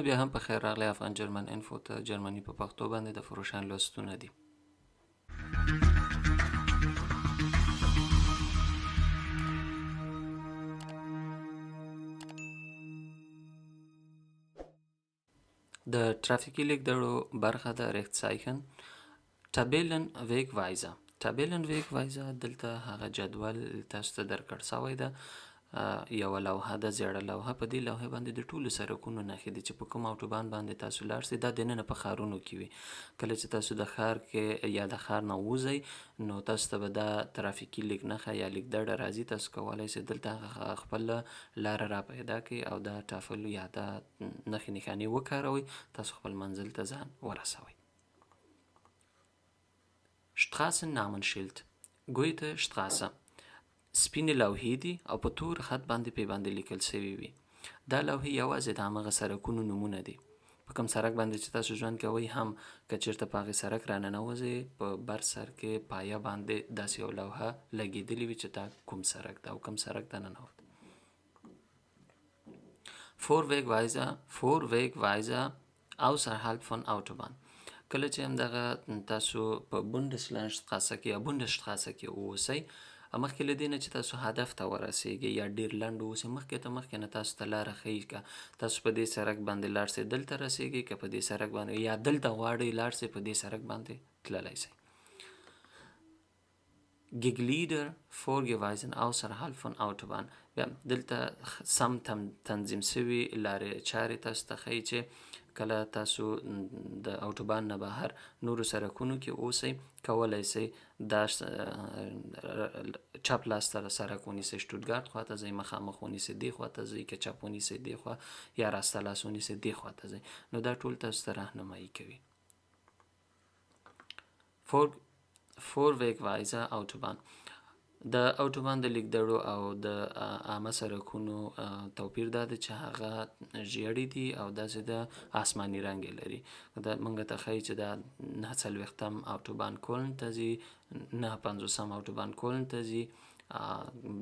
بیا هم په خیر راغلی افغان جرمن انفو ته. جرمني په پښتو باندې د فروشان لوستونه دي. د ترافیکي لیکدړو برخه د ریختسایکن ټابلن ویګوایزه. ټابلن ویګوایزه دلته هغه جدول تاسو ته درکړ شوی ده. یوه لوحه ده، زیړه لوحه. په دې لوحه باندې د ټولو سرکونو نښې دي چې په کوم اوټوبان باندې تاسو لاړ شئ. دا دننه په ښارونو کې وي. کله چې تاسو د ښار کې یا د ښار نه ووځئ نو تاسو ته به دا ترافیکي لیک نښه یا لیکدړه راځي. تاسو کولی شئ دلته خپل لاره را پیدا کړئ او دا ټافل یا دا نښې نښانې وکاروئ، تاسو خپل منزل ته ځان ورسوئ. Straßennamenschild Goethe Straße. سپینې لوحې دي او په تور خط باندې پې باندې لیکل شوي وي. دا لوحې یوازې د همغه سرکونو نومونه دي. په کوم سرک باندې چې تاسو ژوند کوئ هم که چېرته په هغې سرک راننوځئ په بر سر کې پایه باندې داسې یو لوحه لګېدلې وي چې دا کوم سرک ده او کوم سرک ته ننوت. Vorwegweiser außerhalb von Autobahn. کله چې همدغه تاسو په بوندسلانډشتراسه کې یا بوندسشتراسه کې اوسئ، مخکې له دې نه چې تاسو هدف ته ورسیږئ یا ډېر لنډ اوسئ، مخکې نه تاسو ته لاره ښیي که تاسو په دې سرک باندې لاړ شئ دلته رسیږئ، که په دې سرک باندې یا دلته غواړئ لاړ شئ په دې سرک باندې تللی شئ. Geglieder vorgewiesen außerhalb von Autobahn. بیا دلته سم تنظیم شوي لارې چارې تاسو ته ښیي چې کله تاسو د اوټوبان نه بهر نورو سرکونو کې اوسئ، کولی شئ دا چپ لاس ته سرک ونیسئ، شتوتګارت خواته ځئ، مخامخ ونیسئ دې خواته ځئ، که چپ ونیسئ دې خوا یا راسته لاس ونیسئ دې خواته ځئ. نو دا ټول تاسو ته راهنمایي کوي. Vorwegweiser Autobahn. د اوټوبان د لیکدړو او د عامه سرکونو توپیر دا دی چې هغه ژیړې دي او داسې د آسماني رنګ یې لري. دا موږ ته ښایي چې دا 940 اوټوبان کولن ته ځي، 950 اوټوبان کولن ته ځي،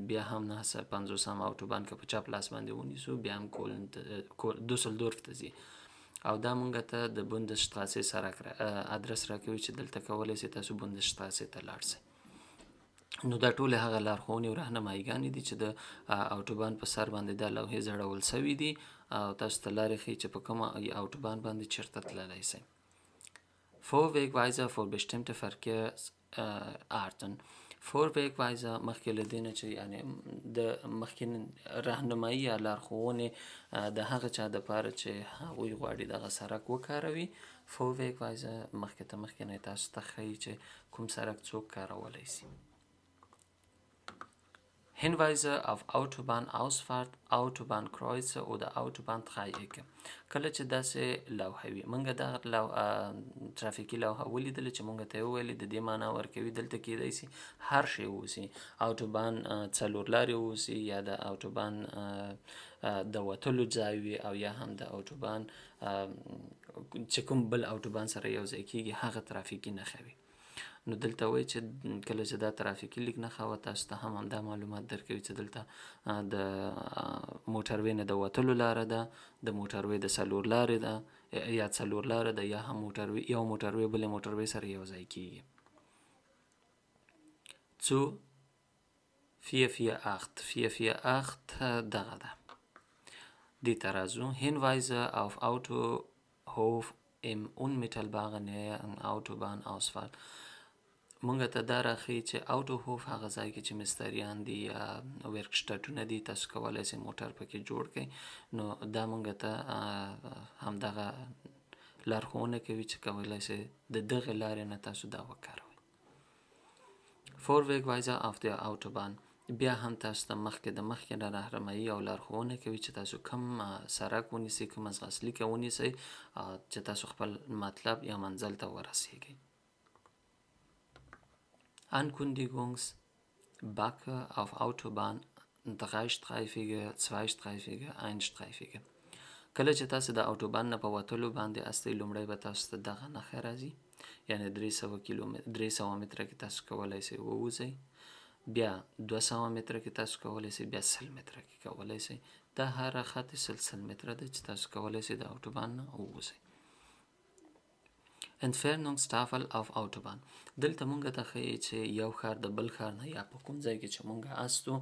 بیا هم 950 اوټوبان که په چپ لاس باندې ونیسو بیا هم دوسلدورف ته ځي. او دا موږ ته د بوندسشتراسې سرک ادرس راکوي چې دلته کولی شئ تاسو بوندسشتراسې ته لاړ شئ. نو دا ټولې هغه لارښوونې او راهنماییګانې دي چې د اوټوبان په سر باندې دا لوحې ځړول شوي دي او تاسو ته لارې ښیي چې په کومه اوټوبان باندې چېرته تللی شئ. Vorwegweiser für bestimmte Verkehrsarten. Vorwegweiser مخکې له دې نه چې یعنې د مخکې راهنمایي یا لارښوونې د هغه چا دپاره چې هغوی غواړي دغه سرک وکاروي. Vorwegweiser مخکې نه تاسو ته ښیي چې کوم سرک څوک کارولی شي. Hinweise auf Autobahnausfahrt, Autobahnkreuze oder Autobahndreiecke. کله چې داسې لوحه وي، موږ دغه ترافیکي لوحه ولیدله چې موږ ته یې وویلې د دې معنا ورکوي دلته کیدای شي هر شی اوسي، اوټوبان څلور لارې اوسي یا د اوټوبان د وتلو ځای وي او یا هم د اوټوبان چې کوم بل اوټوبان سره یو ځای کیږي هغه ترافیکي نښه وي. نو دلته وایي چې کله چې دا ترافیکي لیک نښه وه تاسو ته هم همدا معلومات درکوي چې دلته د موټروې نه د وتلو لاره ده، د موټروې د څلور لارې ده یا څلور لاره ده یا هم یو موټروې بلې موټروې سره یو ځای کیږي. Zu 448 دغه ده دې ته راځو. Hinweise auf Autohof im unmittelbaren Nähe an Autobahnausfahrt. مونږ ته دا راښیي چې اوټوهوف هغه ځای کې چې مستریان دي یا ورکشټاټونه دي تاسو کولی شئ موټر پکې جوړ کړئ. نو دا مونږ ته همدغه لارښوونه کوي چې کولی شئ د دغې لارې نه تاسو دا وکاروئ. Vorwegweiser auf der Autobahn. بیا هم تاسو ته مخکې نه راهنمایي او لارښوونه کوي چې تاسو کوم سرک ونیسئ، کوم ځغاسلیکه ونیسئ چې تاسو خپل مطلب یا منزل ته ورسیږئ. Ankündigungsbacke auf Autobahn 3-streifige, 2-streifige, 1-streifige. کله چې تاسو د اوټوبان نه په وتلو باندې استئ لومړی به تاسو ته دغه نښه راځي، یعنې 300 متره کې تاسو کولی شئ ووځئ، بیا 200 متره کې تاسو کولی شئ، بیا 100 متره کې کولی شئ، دا هر خط سلسل متره ده چې تاسو کولی شئ د اوټوبان نه ووځئ. Entfernungstafel auf Autobahn. دلته مونږ ته ښیي چې یو ښار د بل ښار نه یا په کوم ځای کې چې مونږ استو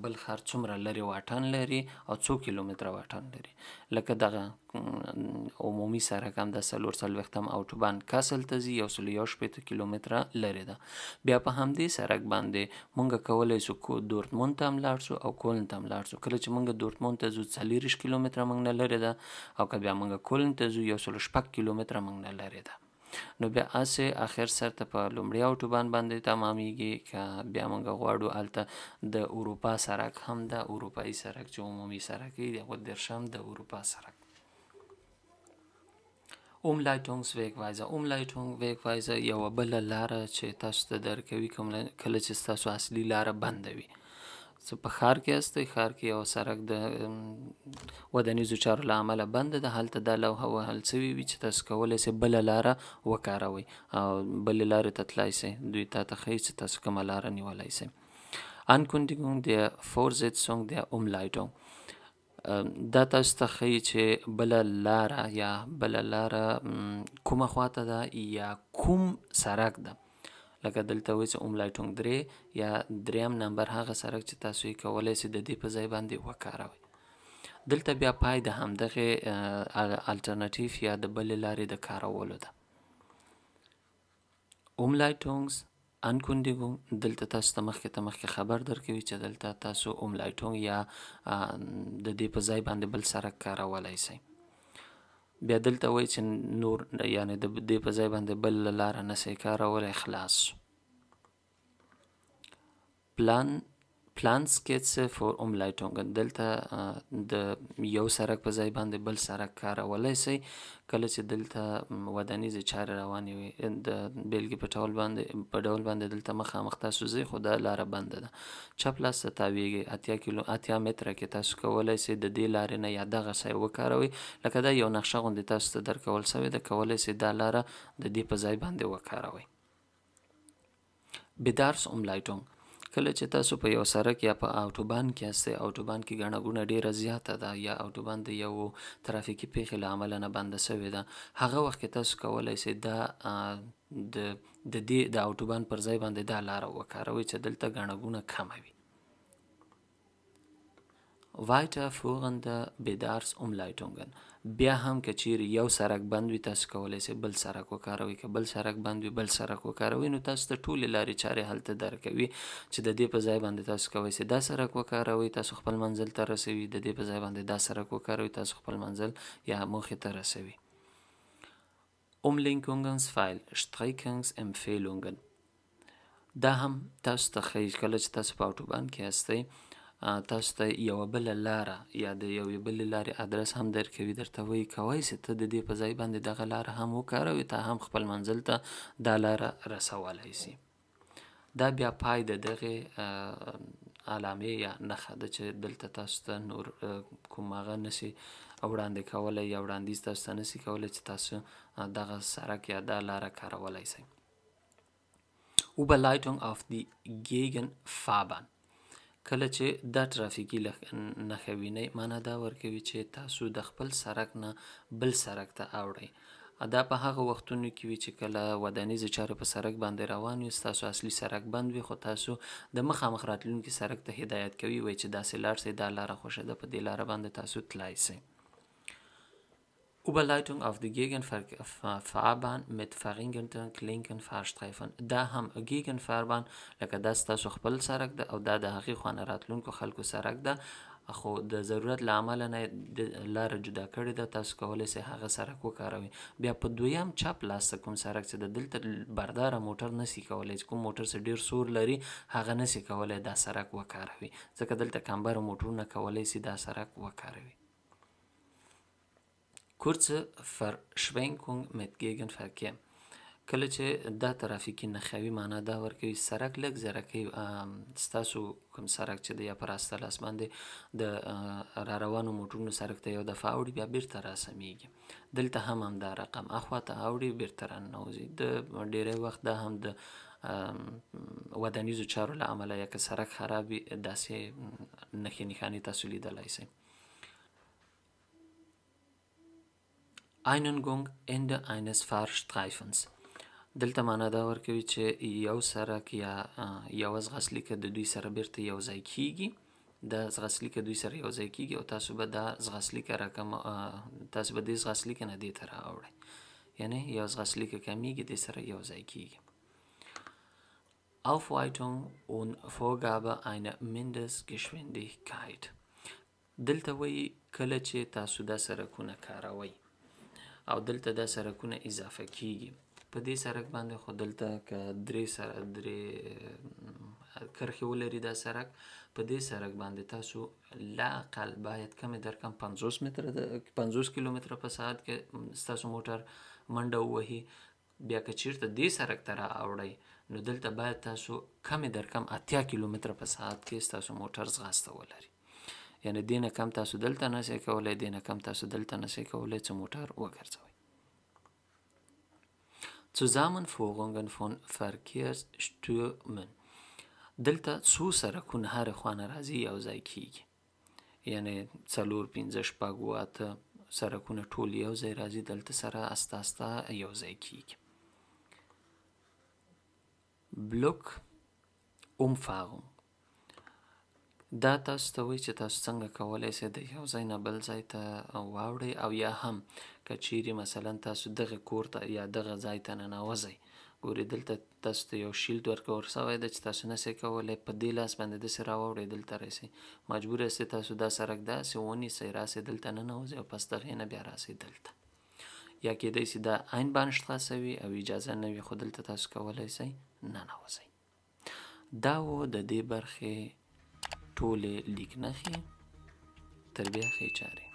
بل ښار څومره لرې واټن لري او څو کیلومتره واټن لري. لکه دغه عمومي سړک هم د 440 اوټوبان کاسل ته ځي 161 کیلومتره لرې ده. بیا په همدې سړک باندې مونږ کولی شو دورتموند ته هم لاړ شو او کولن ته هم لاړ شو. کله چې مونږ دورتموند ته ځو 40 کیلومتره مونږ نه لرې ده او که بیا مونږ کولن ته ځو 106 کیلومتره مونږ نه لرې ده. نو بیا اسې اخر سرته په لومړي اوټوبان باندې تمامیږي که بیا موږ غواړو هلته د اروپا سړک هم ده، اروپایي سړک چې عمومي سړک یې هغه درشم د اروپا سړک. Umleitungswegweiser یوه بله لاره چې تاسو ته درکوي کله چې ستاسو اصلي لاره بنده وي. په ښار کې هستئ، ښار کې یو سړک د ودانیزو چارو له امله بنده ده، هلته دا لوحه وهل سوې وي چې تاسو کولی شئ بله لاره وکاروئ او بلې لارې ته تلای شئ. دوی تاته ښیي چې تاسو کومه لاره نیولی شئ. Ankündigung der Fortsetzung der Umleitung. دا تاسو ته ښیي چې بله لاره کومه خواته ده یا کوم سړک ده. لکه دلته وایي چې اوملایټونګ 3 یا دریم نمبر هغه سړک چې تاسو یې کولی شئ د دې په ځای باندې وکاروئ. دلته بیا پای د همدغې الټرناتیف یا د بلې لارې د کارولو ده. اوملایټونګز انکونډیګونګ دلته تاسو ته مخکې خبر درکوي چې دلته تاسو اوملایټونګ یا د دې په ځای باندې بل سړک کارولی شئ. بیا دلته وایي چې نور یعنی د دې په ځای باندې بل لاره نشئ کارولی، خلاص. پلانسکیڅه فور اوملایټونګ دلته د یو سړک په ځای باندې بل سړک کارولی شئ کله چې دلته ودانیزې چارې روانې وي. د بیلګې په ډول باندې دلته مخامخ تاسو ځئ خو دا لاره بنده ده. چپ لاس ته تاویږئ 80 متره کې تاسو کولی شئ د دې لارې نه یا دغه شی وکاروئ. لکه دا یو نقشه غوندې تاسو ته درکول شوې ده، کولی شئ دا لاره د دې په ځای باندې وکاروئ. بیدارس اوملایټونګ کله چې تاسو په یو سړک یا په اوټوبان کې هستئ، اوټوبان کې ګڼه ګوڼه ډېره زیاته ده یا اوټوبان د یو ترافیکي پیښې له امله نه بنده شوې ده، هغه وخت کې تاسو کولی شئ دا د دې د اوټوبان پر ځای باندې دا لاره وکاروئ چې دلته ګڼه ګوڼه کمه وي. Weiterführende Bedarfsumleitungen. بیا هم که چیرې یو سړک بند وي تاسو کولی شئ بل سړک وکاروئ، که بل سړک بند وي بل سړک وکاروئ. نو تاسو ته ټولې لارې چارې هلته درکوي چې د دې په ځای باندې تاسو کولی شئ دا سړک وکاروئ، تاسو خپل منزل ته رسوي، د دې په ځای باندې دا سړک وکاروئ، تاسو خپل منزل یا موخې ته رسوي. Umlenkungsfeil Streckungsempfehlungen. دا هم تاسو ته ښیي کله چې تاسو په اوټوبان کې هستئ تاسو ته یوه بله لاره یا د یوې بلې لارې ادرس هم درکوي، درته وایي کولی شئ ته د دې په ځای باندې دغه لاره هم وکاروئ، ته هم خپل منزل ته دا لاره رسولی شي. دا بیا پای د دغې علامې یا نښه ده چې دلته تاسو ته نور کوم هغه نشي وړاندې کولی یا وړاندیز تاسو ته نشي کولی چې تاسو دغه سړک یا دا لاره کارولی شئ. Überleitung auf die Gegenfahrbahn. کله چې دا ترافیکي نښه وینئ معنا دا ورکوي چې تاسو د خپل سړک نه بل سړک ته اوړئ. دا په هغه وختونو کې وي چې کله ودانیزې چارې په سړک باندې روان وي، ستاسو اصلي سړک بند وي، خو تاسو د مخامخ راتلونکي سړک ته هدایت کوي، وایي چې داسې لاړ شئ، دا لاره خوښه ده، په دې لاره باندې تاسو تلای شئ. Überleitung auf die Gegenfahrbahn mit verringerten Klinkenfahrstreifen. دا هم Gegenfahrbahn لکه دا ستاسو خپل سړک ده او دا د هغې خوا نه راتلونکو خلکو سړک ده، خو د ضرورت له امله نه لاره جدا کړې ده، تاسو کولی شئ هغه سړک وکاروئ. بیا په دویم چپ لاس ته کوم سړک چې د دلته برداره موټر نشي کولی، چې کوم موټر چې ډېر سور لري هغه نشي کولی دا سړک وکاروي، ځکه دلته کمبره موټرونه کولی شي دا سړک وکاروي. Kurze Verschwenkung mit Gegenverkehr. کله چې دا ترافیکي نښه وي معنا دا ورکوي سړک لږ زرکۍ ستاسو کوم سړک چې دی یا په راسته لاس باندې د را روانو موټرونو سړک ته یو دفعه اوړي بیا بیرته راسمیږي. دلته هم همدا رقم اخوا ته اوړي بیرته راننوځي. د ډېری وخت دا هم د ودانیزو چارو له امله یا که سړک خراب وي داسې نښې نښانې تاسو لیدلی شئ. Einengung Ende eines Fahrstreifens. دلته معنا دا ورکوي چې یو سرک یا یوه ځغاسلیکه د دوی سره بیرته یو ځای کیږي. دا ځغاسلیکه دوی سره یو ځای کیږي او تاسو به دا ځغاسلیکه تاسو به دې ځغاسلیکه نه دې ته راوړئ، یعنی یو ځغاسلیکه کمیږي دې سره یو ځای کیږي. Aufweitung und Vorgabe einer Mindestgeschwindigkeit. دلته وایي کله چې تاسو دا سرکونه کاروئ او دلته دا سرکونه اضافه کیږي، په دې سرک باندې خو دلته که درې کرښې ولري دا سرک، په دې سرک باندې تاسو لااقل باید کم در کم 50 کیلومتره په ساعت کې ستاسو موټر منډه ووهي. بیا که چیرته دې سرک ته راوړئ نو دلته باید تاسو کم در کم 80 کیلومتره په ساعت کې ستاسو موټر ځغاسته ولري، یعنی دې نه کم تاسو دلته نشئ کولی، دې نه کم تاسو دلته نشئ کولی چې موټر وګرځوئ. Zusammenführungen von Verkehrsströmen. دلته څو سرکونه هر خوانه راځي یو ځای کیږي، یعنی 4 5 6 8 سرکونه ټول یو ځای راځي، دلته سره استه استه یو ځای کیږي. Block Umfahrung. دا تاسو ته وایي چې تاسو څنګه کولی شئ د یو ځای نه بل ځای ته واوړئ، او یا هم که چیرې مثلا تاسو دغه کور ته یا دغه ځای ته ننوځئ، ګورئ دلته تاسو ته یو شیلډ ورکول شوی ده چې تاسو نشئ کولی په دې لاس باندې داسې راواوړئ دلته راسئ، مجبور یاستئ تاسو دا سرک داسې ونیسئ، راسئ دلته ننوځئ او پس د هغې نه بیا راسئ دلته، یا کیدای شي دا Einbahnstraße وي او اجازه نه وي خو دلته تاسو کولی شئ ننوځئ. دا و د دې برخې ټولې لیک نښې. تر بیا ښې چارې.